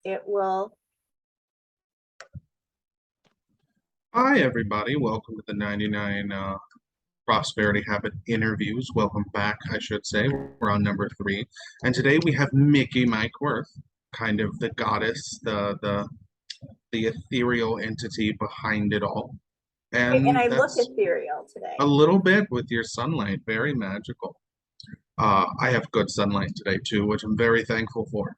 it will. Hi, everybody. Welcome to the 99 Prosperity Habit interviews. Welcome back, I should say. We're on number 3. And today we have Mickey Mikeworth, kind of the goddess, the ethereal entity behind it all. And And I look that's ethereal a today. little bit with your sunlight, very magical. I have good sunlight today too, which I'm very thankful for.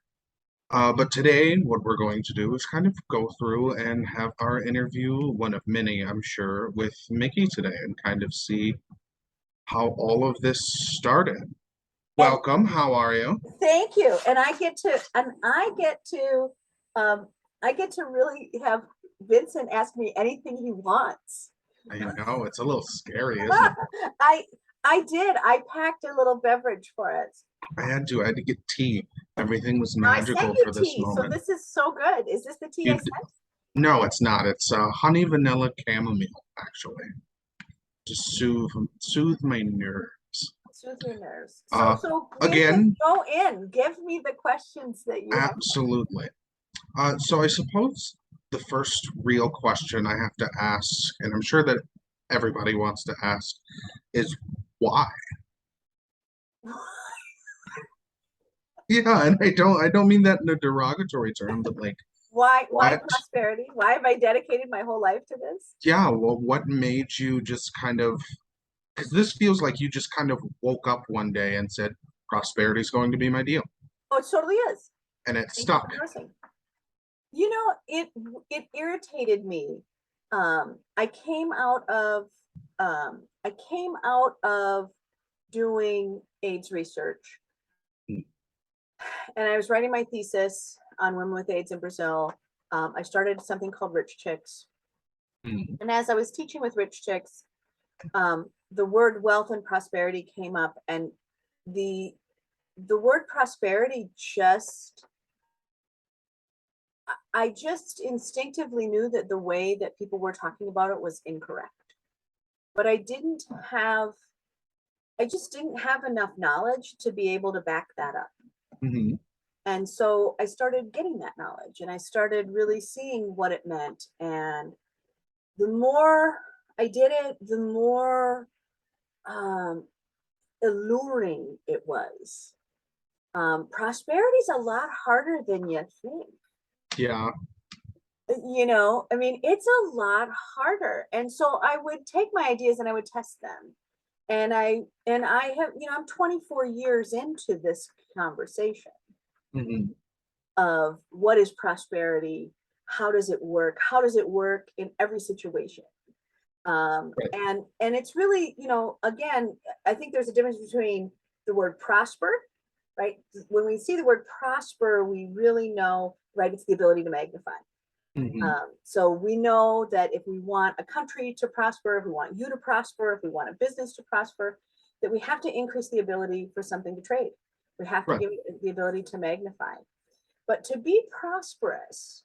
But today, what we're going to do is kind of go through and have our interview, one of many, I'm sure, with Mickey today and kind of see how all of this started. And Welcome, how are you? thank you. And um, I get to really have Vincent ask me anything he wants. I know, it's a little scary, isn't it? I I did. I packed a little beverage for it. I had to get tea. Everything was I sent magical you for this tea, so moment. this is so good. Is this the tea I You, sent? no, it's not. It's honey vanilla chamomile, actually, to soothe my nerves. Soothe your nerves. So Uh, so Vincent, Again, go in. Give me the questions that you have. absolutely. So I suppose the first real question I have to ask, and I'm sure that everybody wants to ask, is why? Yeah, and I don't mean that in a derogatory term, but like Why what? prosperity? Why have I dedicated my whole life to this? Yeah, well, what made you just kind of, because this feels like you just kind of woke up one day and said, prosperity is going to be my deal, Oh, it totally is. and it Thank you stuck. for noticing. You know, it irritated me. I came out of doing AIDS research, and I was writing my thesis on women with AIDS in Brazil. I started something called Rich Chicks, Mm, and as I was teaching with Rich Chicks, the word wealth and prosperity came up, and the the word prosperity just I just instinctively knew that the way that people were talking about it was incorrect. But I just didn't have enough knowledge to be able to back that up. mhm. And so I started getting that knowledge and I started really seeing what it meant. And the more I did it, the more um, alluring it was. Prosperity is a lot harder than you think. Yeah, I mean, it's a lot harder. And so I would take my ideas and I would test them. And I have, I'm 24 years into this conversation mhm. of what is prosperity, how does it work, how does it work in every situation. Right. And it's really, again, I think there's a difference between the word prosper, right? When we see the word prosper, we really know, right, it's the ability to magnify. Mhm. So we know that if we want a country to prosper, if we want you to prosper, if we want a business to prosper, that we have to increase the ability for something to trade. We have to Right. give it the ability to magnify. But to be prosperous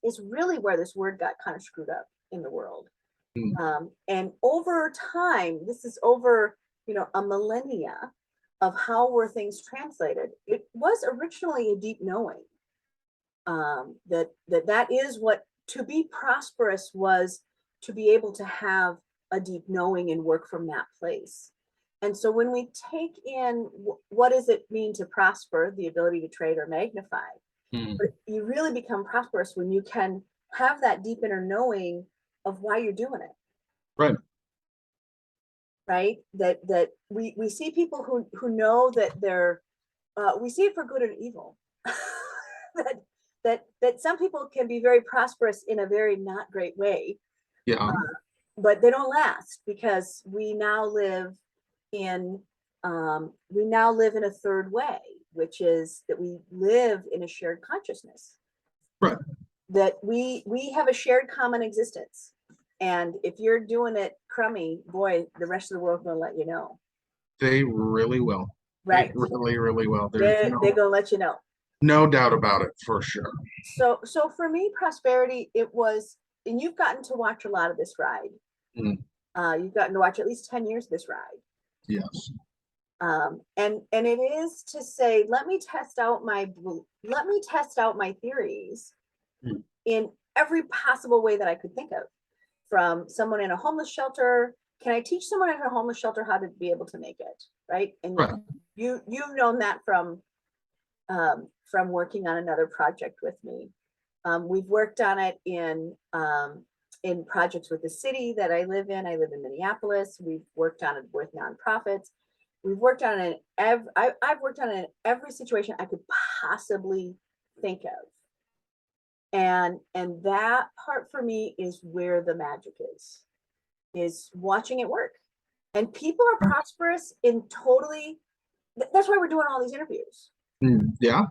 is really where this word got kind of screwed up in the world. Mm, And over time, this is over, a millennia of how were things translated. It was originally a deep knowing that is what to be prosperous was, to be able to have a deep knowing and work from that place. And so when we take in what does it mean to prosper, the ability to trade or magnify, mm. but you really become prosperous when you can have that deep inner knowing of why you're doing it, Right. right? That we see people who know that they're we see it for good and evil. that that some people can be very prosperous in a very not great way, Yeah. but they don't last because we now live in a third way, which is that we live in a shared consciousness, Right. that we have a shared common existence. And if you're doing it crummy, boy, the rest of the world will let you know. They really will. They Right. really, really will. There's They're gonna let you know. no doubt about it for sure. So for me, prosperity, it was, and you've gotten to watch a lot of this ride. Mm, You've gotten to watch at least 10 years of this ride. yes. And it is to say, let me test out my theories Mm. in every possible way that I could think of. From someone in a homeless shelter, can I teach someone in a homeless shelter how to be able to make it, right? And Right. you've known that from working on another project with me. We've worked on it in projects with the city that I live in. I live in Minneapolis. We've worked on it with nonprofits. We've worked on it I've worked on it in every situation I could possibly think of. And that part for me is where the magic is watching it work. And people are prosperous in totally, that's why we're doing all these interviews. Yeah,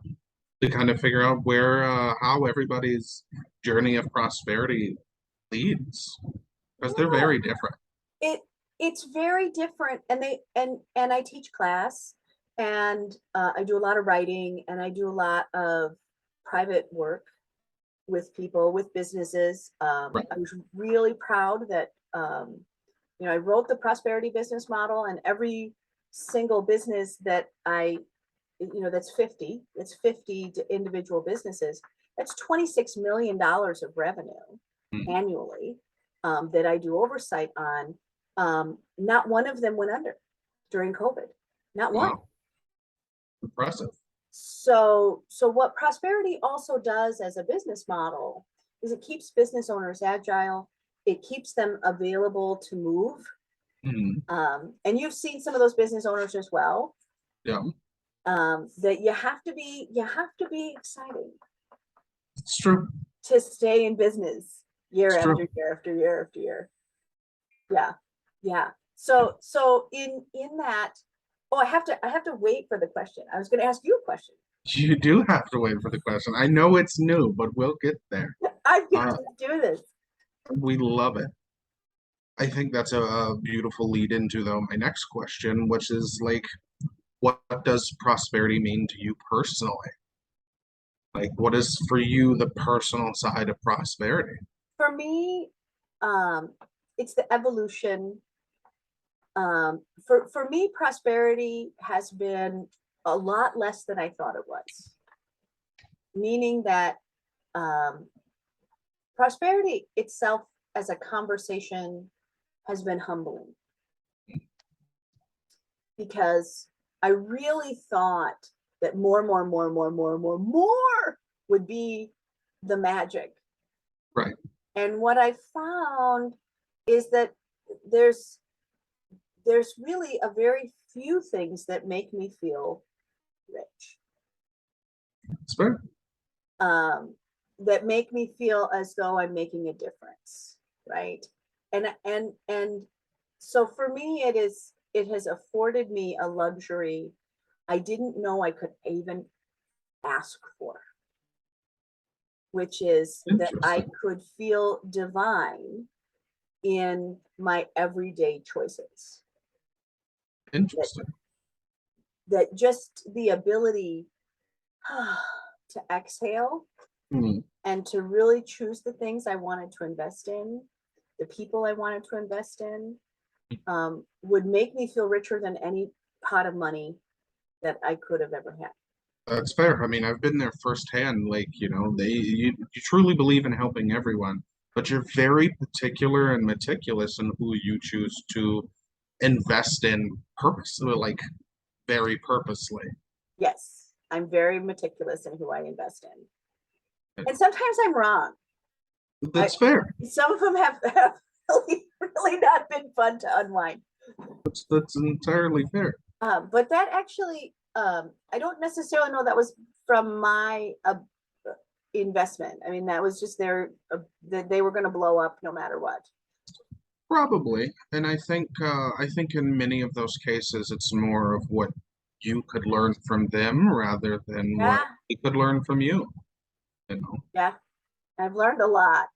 to kind of figure out where, how everybody's journey of prosperity leads, because they're Yeah, very different. it's very different. And I teach class, and I do a lot of writing, and I do a lot of private work with people, with businesses. Right. I was really proud that I wrote the prosperity business model, and every single business that that's 50 individual businesses. That's $26 million of revenue Mm. annually that I do oversight on. Not one of them went under during COVID. Not one. Wow, impressive. So what prosperity also does as a business model is it keeps business owners agile. It keeps them available to move. Mm. And you've seen some of those business owners as well. Yeah, That you have to be exciting it's true. to stay in business year It's true. after year after year after year. Yeah. Yeah. So in that, oh, I have to wait for the question. I was going to ask you a question. You do have to wait for the question. I know it's new, but we'll get there. I get Uh, to do this. we love it. I think that's a beautiful lead into though my next question, which is like, what does prosperity mean to you personally? Like, what is for you the personal side of prosperity? For me, um, it's the evolution. For me, prosperity has been a lot less than I thought it was. Meaning that um, prosperity itself as a conversation has been humbling, because I really thought that more would be the magic. Right. And what I found is that there's really a very few things that make me feel rich, It's fair. that make me feel as though I'm making a difference, right? And so for me, it has afforded me a luxury I didn't know I could even ask for, which is that I Interesting. could feel divine in my everyday choices. Interesting. That just the ability to exhale Hmm. and to really choose the things I wanted to invest in, the people I wanted to invest in, would make me feel richer than any pot of money that I could have ever had. That's fair. I mean, I've been there firsthand. Like, you truly believe in helping everyone, but you're very particular and meticulous in who you choose to invest in like very purposely. Yes, I'm very meticulous in who I invest in. And sometimes I'm wrong. That's fair. Some of them have really not been fun to unwind. That's entirely fair. But that actually, I don't necessarily know that was from my investment. I mean, that was just that they were going to blow up no matter what. Probably. And I think in many of those cases it's more of what you could learn from them rather than what Yeah, they could learn from you. You know. yeah. I've learned a lot.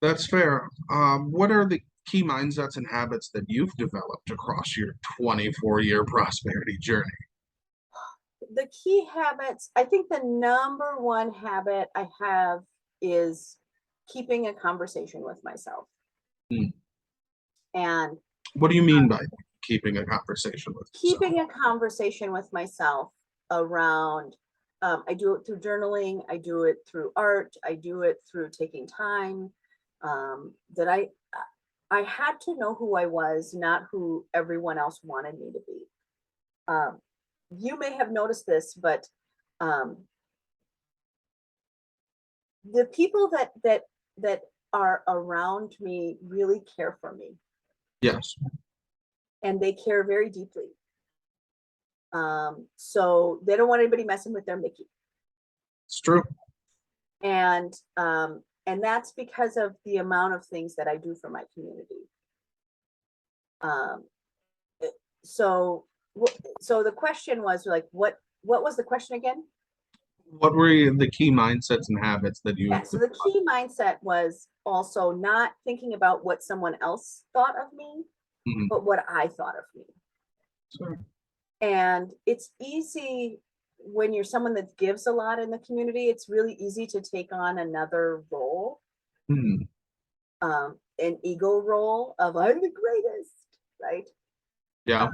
That's fair. What are the key mindsets and habits that you've developed across your 24-year prosperity journey? The key habits, I think the number one habit I have is keeping a conversation with myself. Hmm. And What do you mean by that? keeping a conversation with yourself. Keeping a conversation with myself around, I do it through journaling, I do it through art, I do it through taking time, that I had to know who I was, not who everyone else wanted me to be. You may have noticed this, but the people that are around me really care for me, Yes, and they care very deeply. So they don't want anybody messing with their Mickey. it's true. And that's because of the amount of things that I do for my community. Um, so so the question was like, what was the question again? What were the key mindsets and habits that you? Yeah, so the key mindset was also not thinking about what someone else thought of me, Mhm. but what I thought of me. Sure. And it's easy when you're someone that gives a lot in the community, it's really easy to take on another role, Mhm. an ego role of I'm the greatest, right? Yeah,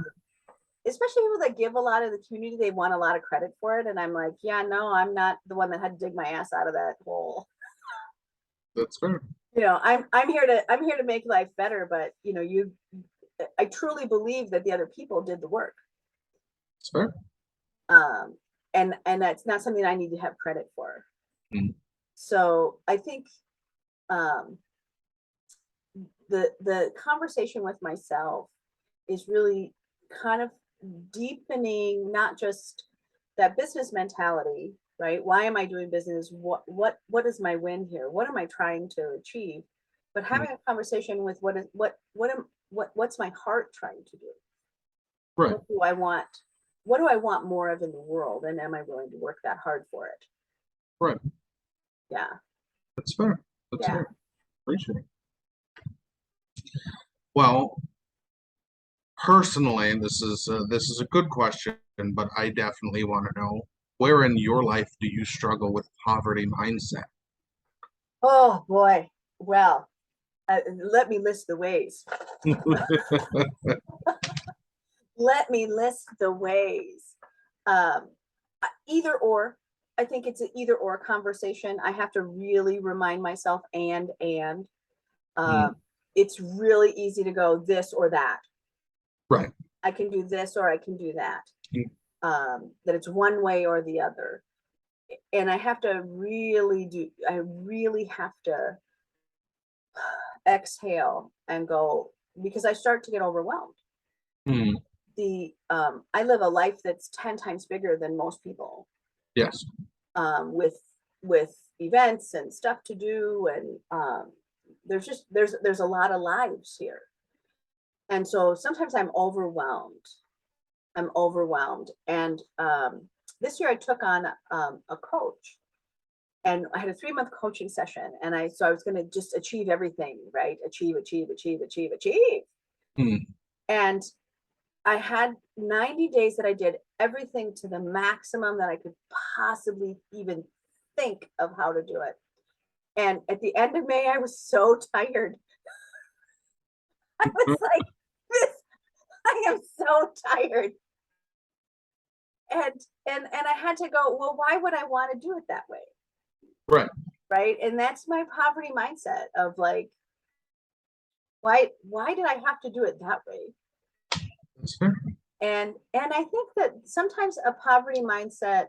Especially people that give a lot of the community, they want a lot of credit for it. And I'm like, yeah, no, I'm not the one that had to dig my ass out of that hole. that's fair. I'm here to make life better, but I truly believe that the other people did the work. It's fair. And that's not something I need to have credit for. Mhm. So I think the conversation with myself is really kind of deepening not just that business mentality, right? Why am I doing business? What is my win here? What am I trying to achieve? But having a conversation with what's my heart trying to do? Right, What do I want? What do I want more of in the world? And am I willing to work that hard for it? right. Yeah. That's fair. That's Yeah. fair. Appreciate it. Well, personally, this is a good question, but I definitely want to know where in your life do you struggle with poverty mindset? Oh boy. Well, let me list the ways. Let me list the ways. Um, Either or. I think it's an either or conversation. I have to really remind myself and Mm, it's really easy to go this or that. right. I can do this or I can do that. Mm, That it's one way or the other. And I really have to exhale and go, because I start to get overwhelmed. mm, I live a life that's 10 times bigger than most people, yes. with events and stuff to do, and there's a lot of lives here, and so sometimes I'm overwhelmed. And this year I took on a coach, and I had a 3-month coaching session, and I was going to just achieve everything, right? Achieve, achieve, achieve, achieve, achieve. Mm, And I had 90 days that I did everything to the maximum that I could possibly even think of how to do it. And at the end of May, I was so tired. I was like, this, I am so tired. And I had to go, well, why would I want to do it that way? right. Right. And that's my poverty mindset of like, why did I have to do it that way? That's fair. And I think that sometimes a poverty mindset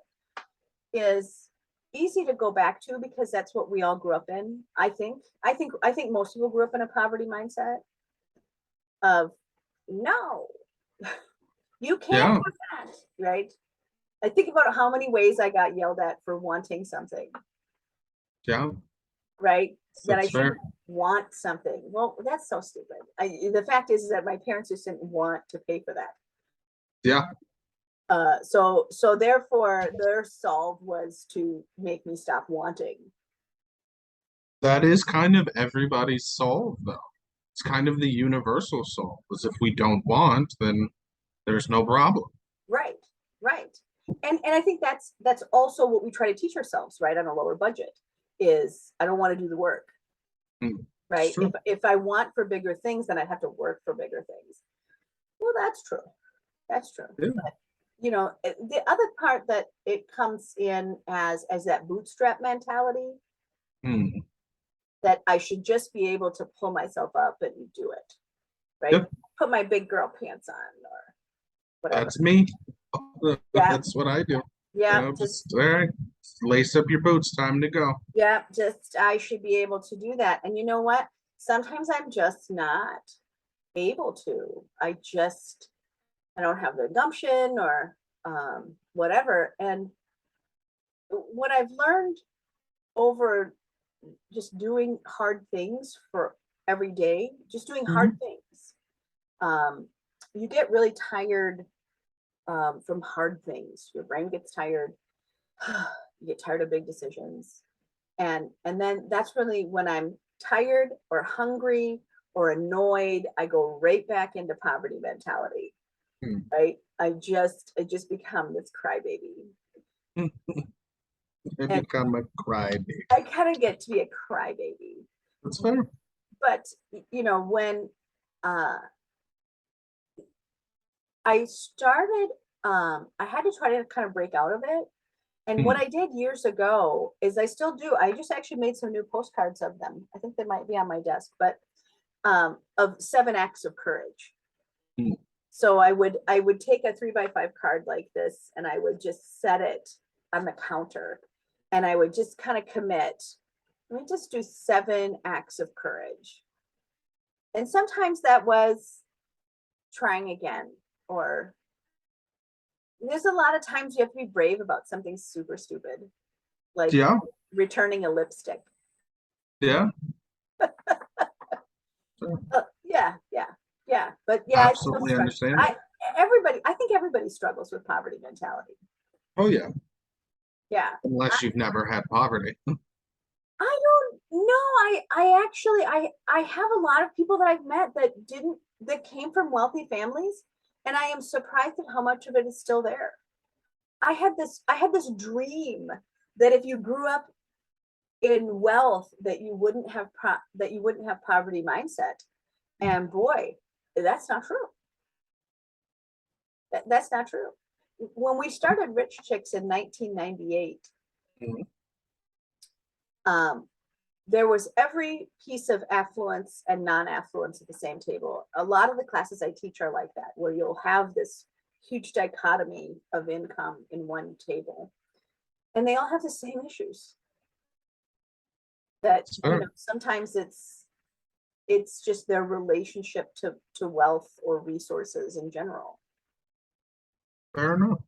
is easy to go back to because that's what we all grew up in. I think most people grew up in a poverty mindset of no, you can't Yeah, have that, right? I think about how many ways I got yelled at for wanting something, yeah, right? That I that's shouldn't fair. want something. Well, that's so stupid. The fact is that my parents just didn't want to pay for that. Yeah, So therefore their solve was to make me stop wanting. that is kind of everybody's soul, though. It's kind of the universal soul. Because if we don't want, then there's no problem. Right, right. And I think that's also what we try to teach ourselves, right, on a lower budget, is I don't want to do the work, Mm, it's right? true. If I want for bigger things, then I have to work for bigger things. Well, that's true. That's true. Yeah. But the other part that it comes in as that bootstrap mentality, Hmm. that I should just be able to pull myself up and do it, right? Yep, Put my big girl pants on or whatever. that's me. Yeah, That's what I do. yeah, just Just all right, lace up your boots, time to go. yeah, just I should be able to do that. And you know what? Sometimes I'm just not able to. I don't have the gumption or whatever. And what I've learned over just doing hard things for every day, just doing hard Mhm. things. You get really tired from hard things. Your brain gets tired. You get tired of big decisions, and then that's really when I'm tired or hungry or annoyed. I go right back into poverty mentality. Hmm. Right? I just become this crybaby, I and become a crybaby. I kind of get to be a crybaby. That's fair. But when uh, I started, I had to try to kind of break out of it. And what Hmm. I did years ago is I still do. I just actually made some new postcards of them. I think they might be on my desk, but of 7 acts of courage. Hmm. So I would take a 3x5 card like this, and I would just set it on the counter, and I would just kind of commit. Let me just do 7 acts of courage. And sometimes that was trying again, or there's a lot of times you have to be brave about something super stupid, like Yeah, returning a lipstick. yeah, Yeah, yeah, yeah. But yeah, I still absolutely struggle. understand it. I think everybody struggles with poverty mentality. Oh yeah, Yeah. unless you've never had poverty. I don't know. I actually I have a lot of people that I've met that came from wealthy families, and I am surprised at how much of it is still there. I had this dream that if you grew up in wealth that you wouldn't have poverty mindset. And boy, that's not true. That's not true. When we started Rich Chicks in 1998, Mhm. um, there was every piece of affluence and non-affluence at the same table. A lot of the classes I teach are like that, where you'll have this huge dichotomy of income in one table, and they all have the same issues. That It's fair. sometimes it's just their relationship to wealth or resources in general. Fair enough.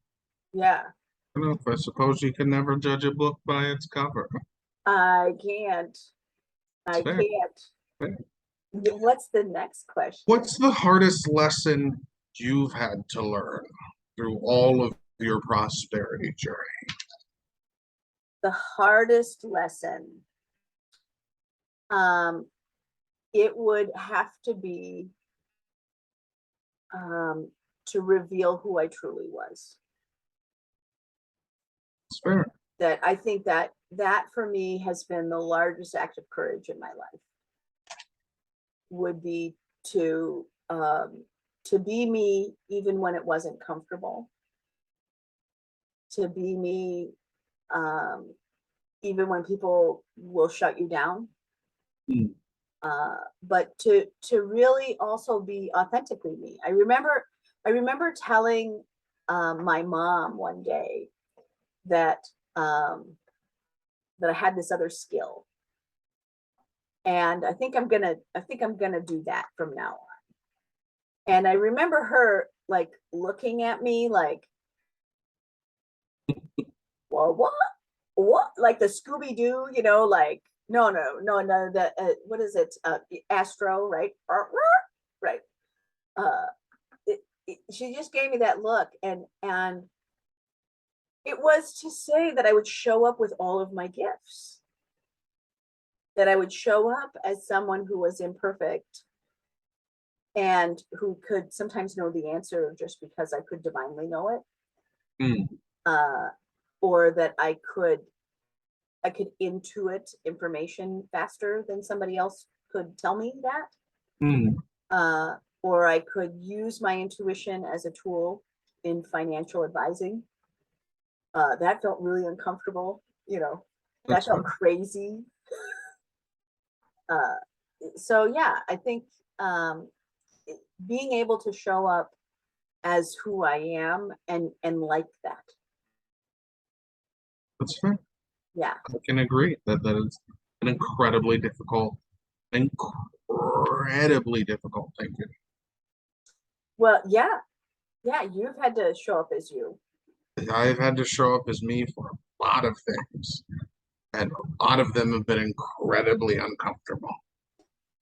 Yeah, Fair enough. I suppose you can never judge a book by its cover. I can't. It's I fair. can't. Fair. What's the next question? What's the hardest lesson you've had to learn through all of your prosperity journey? The hardest lesson. Um, it would have to be um, to reveal who I truly was. It's fair. That I think that for me has been the largest act of courage in my life. Would be to to be me even when it wasn't comfortable. To be me um, even when people will shut you down. Mm. But to really also be authentically me. I remember telling my mom one day that um, that I had this other skill, and I think I'm gonna do that from now on. And I remember her like looking at me like, well, what, like the Scooby Doo, like no, no, no, no, the what is it, Astro, right? Right. Uh, she just gave me that look, and it was to say that I would show up with all of my gifts, that I would show up as someone who was imperfect and who could sometimes know the answer just because I could divinely know it, Mm. uh, or that I could intuit information faster than somebody else could tell me that. Mm. or I could use my intuition as a tool in financial advising. That felt really uncomfortable, that That's felt fair. crazy. Uh, so yeah, I think um, being able to show up as who I am and like that. That's fair. Yeah. I can agree that is an incredibly difficult thing to do. Well, yeah, yeah. You've had to show up as you. I've had to show up as me for a lot of things, and a lot of them have been incredibly uncomfortable.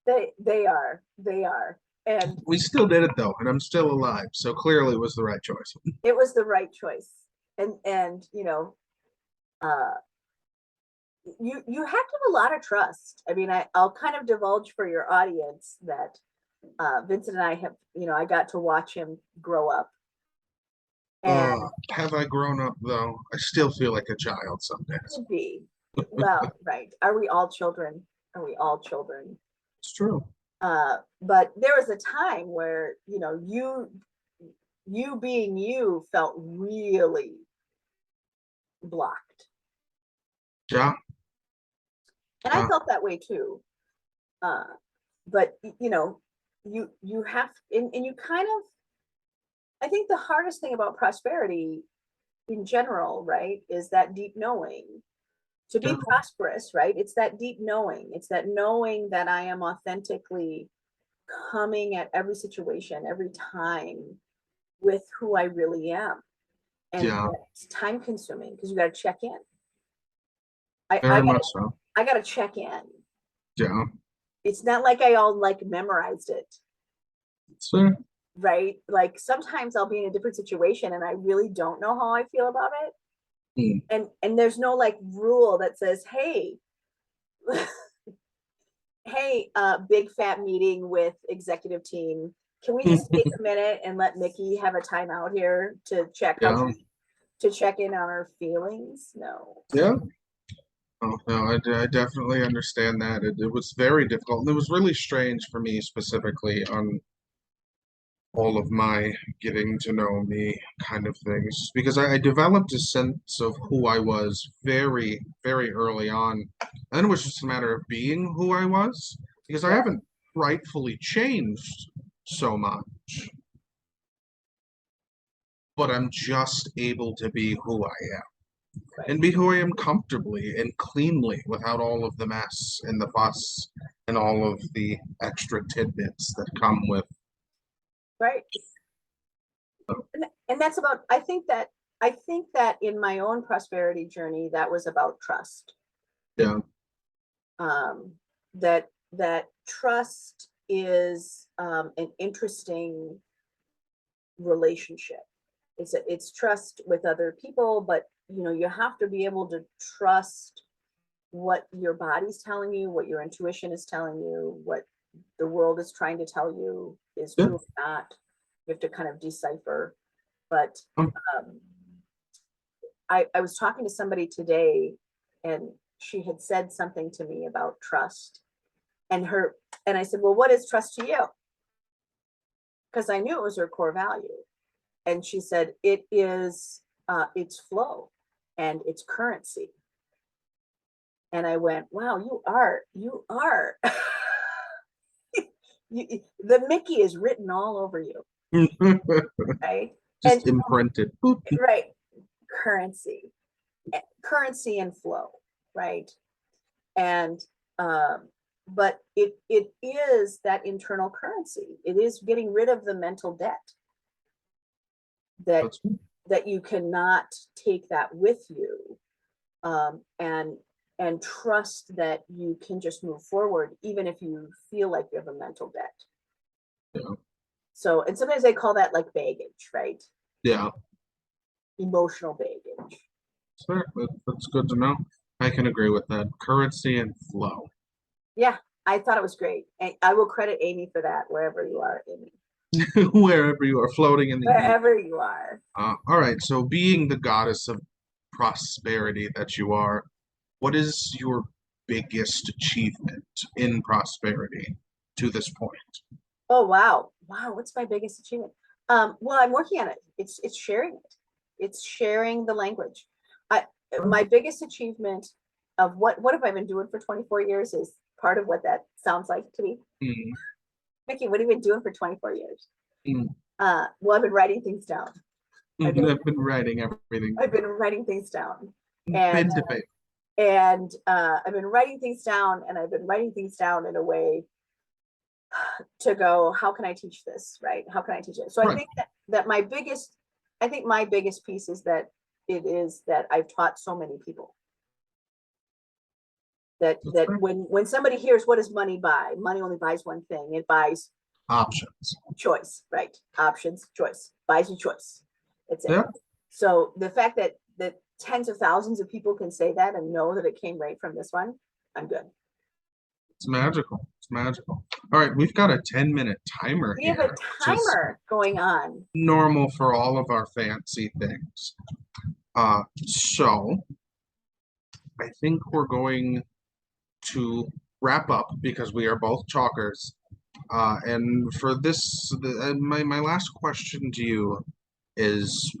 They are, and We still did it though, and I'm still alive, so clearly it was the right choice. it was the right choice. And uh, you have to have a lot of trust. I mean, I'll kind of divulge for your audience that Vincent and I have, I got to watch him grow up. And Have I grown up though? I still feel like a child some days. could be, well, right. Are we all children? Are we all children? It's true. But there was a time where, you being you felt really blocked. Yeah. And I felt that way too. Uh, but you have, and you kind of, I think the hardest thing about prosperity in general, right, is that deep knowing. To be Yeah. prosperous, right, it's that deep knowing. It's that knowing that I am authentically coming at every situation, every time with who I really am. And Yeah. it's time consuming because you got to check in. I, I Very got much so. I got to check in. Yeah. It's not like I all like memorized it, So, right? Like sometimes I'll be in a different situation and I really don't know how I feel about it. mm, And there's no like rule that says, hey, hey, big fat meeting with executive team. Can we just take a minute and let Mickey have a timeout here to yeah. check in on her feelings? No. Yeah. Oh, no, I definitely understand that. It was very difficult. And it was really strange for me specifically on all of my getting to know me kind of things because I developed a sense of who I was very, very early on. And then it was just a matter of being who I was because I Yeah. haven't rightfully changed so much, but I'm just able to be who I am Right. and be who I am comfortably and cleanly without all of the mess and the fuss and all of the extra tidbits that come with. Right. And that's about, I think that in my own prosperity journey, that was about trust. Yeah. Um, that trust is an interesting relationship. It's trust with other people, but you have to be able to trust what your body's telling you, what your intuition is telling you, what the world is trying to tell you is Yeah. true or not. You have to kind of decipher. But Um, I was talking to somebody today, and she had said something to me about trust, and I said, well, what is trust to you? Because I knew it was her core value. And she said, it is it's flow and it's currency. And I went, wow, you are the Mickey is written all over you, right? And just imprinted. Boop. right, currency, currency and flow, right? And but it is that internal currency. It is getting rid of the mental debt that That's that you cannot take that with you, and trust that you can just move forward even if you feel like you have a mental debt. yeah. So, and sometimes they call that like baggage, right? Yeah. Emotional baggage. Sure. That's good to know. I can agree with that. Currency and flow. Yeah, I thought it was great. And I will credit Amy for that wherever you are, Amy. Wherever you are floating in the ether. Wherever you are. All right. So, being the goddess of prosperity that you are, what is your biggest achievement in prosperity to this point? Oh, wow. Wow. What's my biggest achievement? Well, I'm working on it. It's sharing it. It's sharing the language. I My biggest achievement of what have I been doing for 24 years is part of what that sounds like to me. Mm, Mickey, what have you been doing for 24 years? mm, Well, I've been writing things down. I've been I've been writing everything. I've been writing things down. And Pen to paper. I've been writing things down, and I've been writing things down in a way to go, how can I teach this, right? How can I teach it? So I Right. think that my biggest piece is that it is that I've taught so many people that That's right. when somebody hears, what does money buy? Money only buys one thing. It buys Options. choice, right? Options, choice, buys you choice. It's it. Yeah. So the fact that tens of thousands of people can say that and know that it came right from this one, I'm good. It's magical. It's magical. All right, we've got a 10-minute timer We have a here, which is timer going on. normal for all of our fancy things. So I think we're going to wrap up because we are both chalkers. And for this, my last question to you is,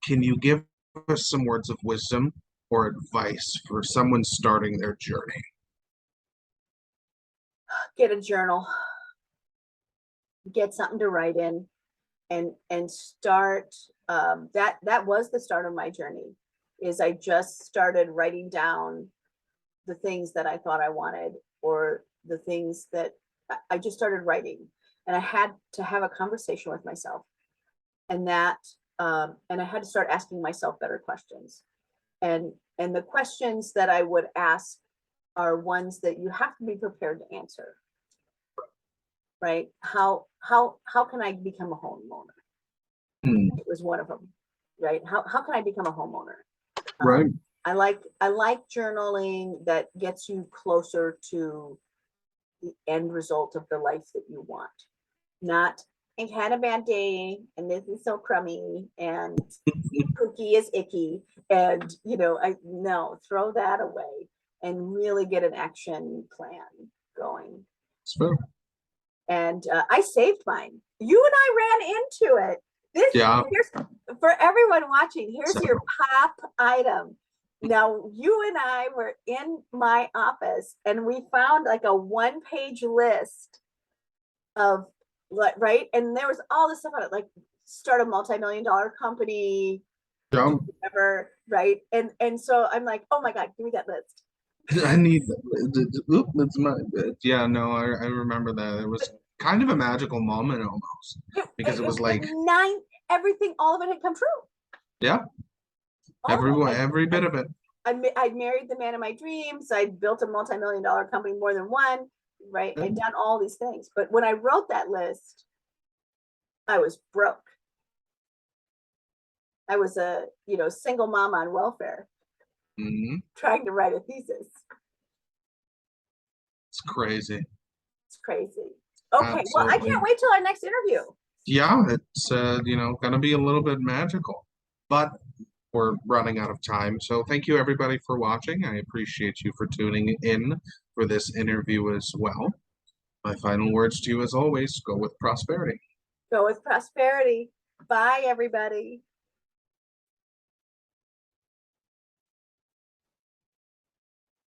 can you give us some words of wisdom or advice for someone starting their journey? Get a journal, get something to write in, and start. That was the start of my journey. Is I just started writing down the things that I thought I wanted, or the things that I just started writing, and I had to have a conversation with myself, and I had to start asking myself better questions, and the questions that I would ask are ones that you have to be prepared to answer, right? How can I become a homeowner? Hmm, It was one of them, right? How can I become a homeowner? right. I like journaling that gets you closer to the end result of the life that you want. Not, I've had a bad day and this is so crummy and cookie is icky, and I no, throw that away and really get an action plan going. So, And I saved mine. You and I ran into it. yeah. Here's for everyone watching. Here's So, your pop item. Now, you and I were in my office, and we found like a one-page list of, right, and there was all this stuff on it, like start a multi-million-dollar company, yeah, whatever, right? And so I'm like, oh my God, give me that list. I need. Oop, that's my. Yeah, no, I remember that. It was kind of a magical moment almost because it was like, Everything, all of it had come true. yeah, All of it. every bit of it. I'd married the man of my dreams. I'd built a multi-million-dollar company, more than one, right? I'd done all these things. But when I wrote that list, I was broke. I was a, single mom on welfare, Hmm. trying to write a thesis. It's crazy. It's crazy. Okay, well, I Absolutely. can't wait till our next interview. Yeah, it's gonna be a little bit magical, but we're running out of time. So thank you everybody for watching. I appreciate you for tuning in for this interview as well. My final words to you, as always, go with prosperity. Go with prosperity. Bye, everybody.